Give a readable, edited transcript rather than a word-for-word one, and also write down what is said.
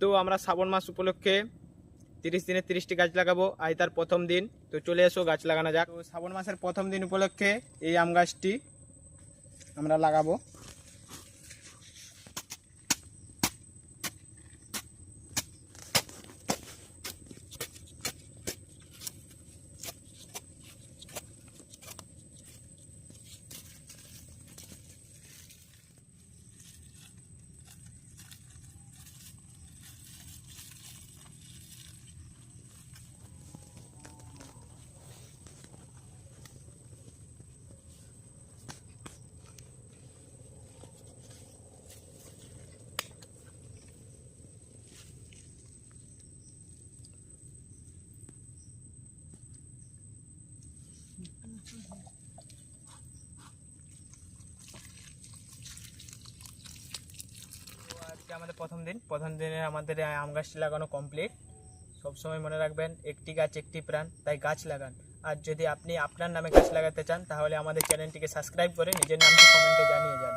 তো আমরা শ্রাবণ মাস উপলক্ষে 30 দিনে 30টি গাছ লাগাবো, আজ তার প্রথম দিন। তো চলে এসো গাছ লাগানো যাক। তো শ্রাবণ মাসের প্রথম দিন উপলক্ষে এই আম গাছটি আমরা লাগাবো। আজকে আমাদের প্রথম দিনে আমাদের আম গাছটি লাগানো কমপ্লিট। সবসময় মনে রাখবেন, একটি গাছ একটি প্রাণ, তাই গাছ লাগান। আর যদি আপনি আপনার নামে গাছ লাগাতে চান তাহলে আমাদের চ্যানেলটিকে সাবস্ক্রাইব করে নিজের নামটি কমেন্টে জানিয়ে যান।